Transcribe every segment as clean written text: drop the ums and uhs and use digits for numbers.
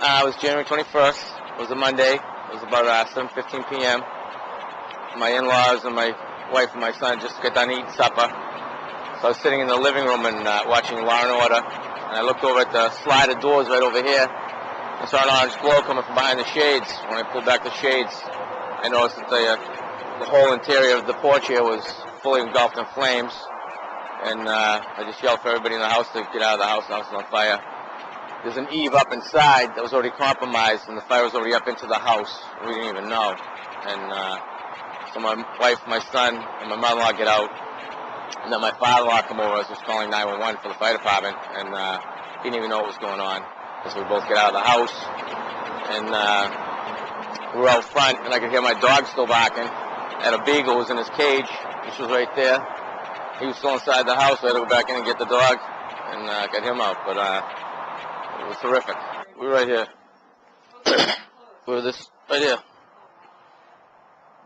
It was January 21st. It was a Monday. It was about 7:15 p.m. My in-laws and my wife and my son just got done eating supper. So I was sitting in the living room and watching Law and Order. And I looked over at the sliding doors right over here and saw an orange glow coming from behind the shades. When I pulled back the shades, I noticed that the whole interior of the porch here was fully engulfed in flames. And I just yelled for everybody in the house to get out of the house. The house was on fire. There's an eave up inside that was already compromised, and the fire was already up into the house. We didn't even know. And so my wife, my son, and my mother-in-law get out. And then my father-in-law come over. I was just calling 911 for the fire department, and he didn't even know what was going on. So we both get out of the house, and we were out front, and I could hear my dog still barking. I had a beagle who was in his cage, which was right there. He was still inside the house, so I had to go back in and get the dog, and got him out. But it was terrific. We were right here. We were this right here.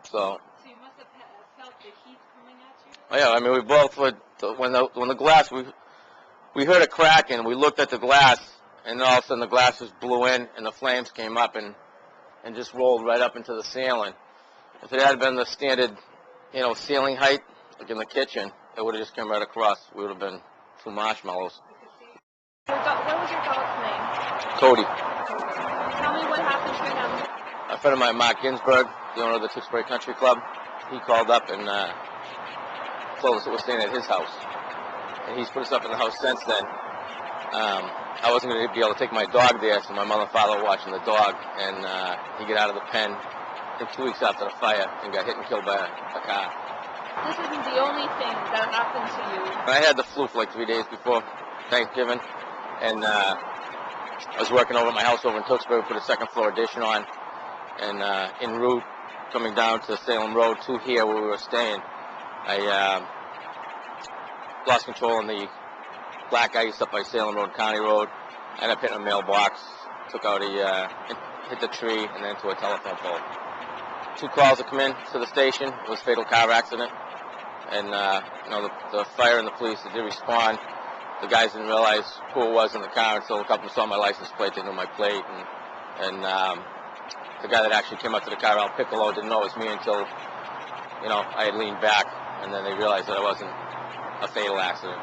So you must have felt the heat coming at you? oh yeah, I mean we both would, when the glass, we heard a crack and we looked at the glass, and all of a sudden the glass just blew in and the flames came up and just rolled right up into the ceiling. If it had been the standard, ceiling height like in the kitchen, it would have just come right across. We would have been two marshmallows. What was your dog's name? Cody. Tell me what happened to him. A friend of mine, Mark Ginsberg, the owner of the Tewksbury Country Club, he called up and told us that we're staying at his house. And he's put us up in the house since then. I wasn't going to be able to take my dog there, so my mother and father were watching the dog, and he got out of the pen I think 2 weeks after the fire and got hit and killed by a car. This isn't the only thing that happened to you. I had the flu for like 3 days before Thanksgiving, and I was working over at my house over in Tewksbury, put a second floor addition on, and en route coming down to Salem Road to here where we were staying, I lost control on the black ice up by Salem Road, County Road. I ended up hitting a mailbox, took out hit the tree, and then into a telephone pole. 2 calls that come in to the station. It was a fatal car accident, and the fire and the police did respond. The guys didn't realize who it was in the car until a couple saw my license plate. They knew my plate, and the guy that actually came up to the car, Al Piccolo, didn't know it was me until I had leaned back, and then they realized that it wasn't a fatal accident.